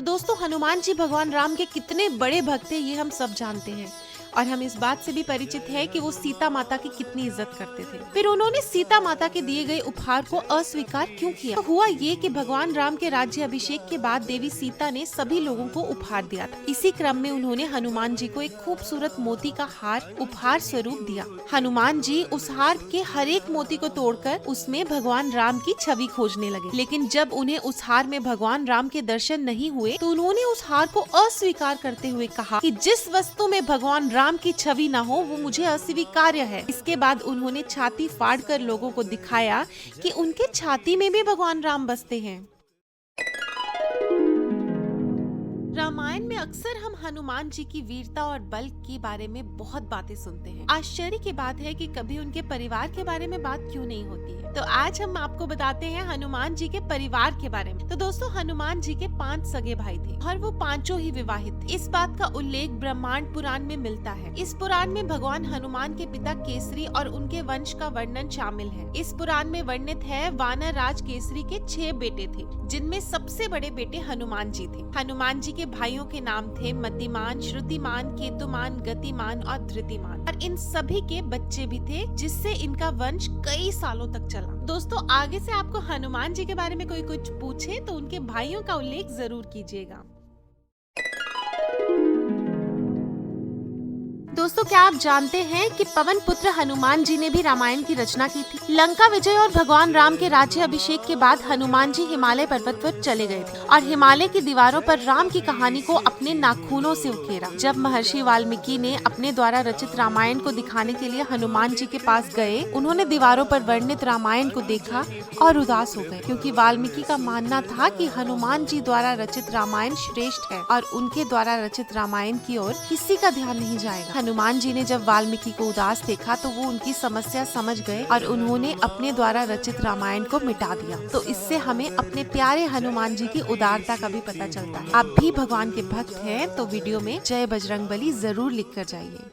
दोस्तों हनुमान जी भगवान राम के कितने बड़े भक्त थे ये हम सब जानते हैं और हम इस बात से भी परिचित है कि वो सीता माता की कितनी इज्जत करते थे। फिर उन्होंने सीता माता के दिए गए उपहार को अस्वीकार क्यों किया? तो हुआ ये कि भगवान राम के राज्य अभिषेक के बाद देवी सीता ने सभी लोगों को उपहार दिया था। इसी क्रम में उन्होंने हनुमान जी को एक खूबसूरत मोती का हार उपहार स्वरूप दिया। हनुमान जी उस हार के हर एक मोती को तोड़कर उसमें भगवान राम की छवि खोजने लगे, लेकिन जब उन्हें उस हार में भगवान राम के दर्शन नहीं हुए तो उन्होंने उस हार को अस्वीकार करते हुए कहा कि जिस वस्तु में भगवान राम की छवि न हो वो मुझे अस्वीकार्य है। इसके बाद उन्होंने छाती फाड़कर लोगों को दिखाया कि उनके छाती में भी भगवान राम बसते हैं। रामायण में अक्सर हम हनुमान जी की वीरता और बल के बारे में बहुत बातें सुनते हैं। आश्चर्य की बात है कि कभी उनके परिवार के बारे में बात क्यों नहीं होती है। तो आज हम आपको बताते हैं हनुमान जी के परिवार के बारे में। तो दोस्तों हनुमान जी के 5 सगे भाई थे और वो पांचों ही विवाहित थे। इस बात का उल्लेख ब्रह्मांड पुराण में मिलता है। इस पुराण में भगवान हनुमान के पिता केसरी और उनके वंश का वर्णन शामिल है। इस पुराण में वर्णित है वानर राज केसरी के 6 बेटे थे, जिनमें सबसे बड़े बेटे हनुमान जी थे। हनुमान जी के भाइयों के नाम थे मतिमान, श्रुतिमान, केतुमान, गतिमान और धृतिमान, और इन सभी के बच्चे भी थे जिससे इनका वंश कई सालों तक चला। दोस्तों आगे से आपको हनुमान जी के बारे में कोई कुछ पूछे तो उनके भाइयों का उल्लेख जरूर कीजिएगा। दोस्तों क्या आप जानते हैं कि पवन पुत्र हनुमान जी ने भी रामायण की रचना की थी? लंका विजय और भगवान राम के राज्य अभिषेक के बाद हनुमान जी हिमालय पर्वत पर चले गए थे और हिमालय की दीवारों पर राम की कहानी को अपने नाखूनों से उकेरा। जब महर्षि वाल्मीकि ने अपने द्वारा रचित रामायण को दिखाने के लिए हनुमान जी के पास गए, उन्होंने दीवारों पर वर्णित रामायण को देखा और उदास हो गए, क्योंकि वाल्मीकि का मानना था कि हनुमान जी द्वारा रचित रामायण श्रेष्ठ है और उनके द्वारा रचित रामायण की ओर किसी का ध्यान नहीं जाएगा। हनुमान जी ने जब वाल्मीकि को उदास देखा तो वो उनकी समस्या समझ गए और उन्होंने अपने द्वारा रचित रामायण को मिटा दिया। तो इससे हमें अपने प्यारे हनुमान जी की उदारता का भी पता चलता है। आप भी भगवान के भक्त हैं तो वीडियो में जय बजरंगबली जरूर लिख कर जाइए।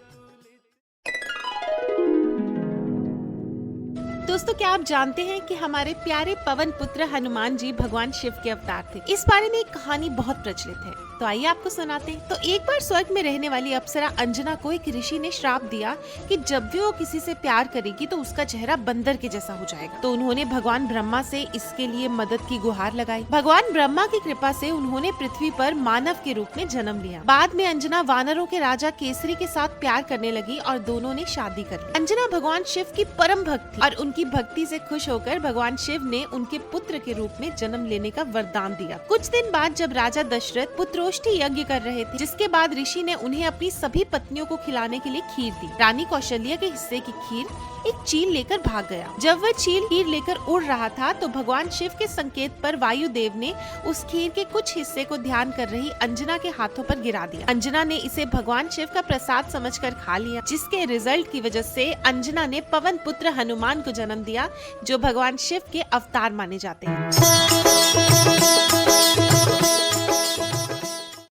दोस्तों क्या आप जानते हैं कि हमारे प्यारे पवन पुत्र हनुमान जी भगवान शिव के अवतार थे? इस बारे में एक कहानी बहुत प्रचलित है, तो आइए आपको सुनाते हैं। तो एक बार स्वर्ग में रहने वाली अप्सरा अंजना को एक ऋषि ने श्राप दिया कि जब भी वो किसी से प्यार करेगी तो उसका चेहरा बंदर के जैसा हो जाएगा। तो उन्होंने भगवान ब्रह्मा से इसके लिए मदद की गुहार लगाई। भगवान ब्रह्मा की कृपा से उन्होंने पृथ्वी पर मानव के रूप में जन्म लिया। बाद में अंजना वानरों के राजा केसरी के साथ प्यार करने लगी और दोनों ने शादी कर ली। अंजना भगवान शिव की परम भक्त थी और उनकी भक्ति से खुश होकर भगवान शिव ने उनके पुत्र के रूप में जन्म लेने का वरदान दिया। कुछ दिन बाद जब राजा दशरथ पुत्रोष्ठी यज्ञ कर रहे थे, जिसके बाद ऋषि ने उन्हें अपनी सभी पत्नियों को खिलाने के लिए खीर दी। रानी कौशल्या के हिस्से की खीर एक चील लेकर भाग गया। जब वह चील खीर लेकर उड़ रहा था तो भगवान शिव के संकेत पर वायुदेव ने उस खीर के कुछ हिस्से को ध्यान कर रही अंजना के हाथों पर गिरा दिया। अंजना ने इसे भगवान शिव का प्रसाद समझकर खा लिया, जिसके रिजल्ट की वजह से अंजना ने पवन पुत्र हनुमान को जन्म दिया, जो भगवान शिव के अवतार माने जाते हैं।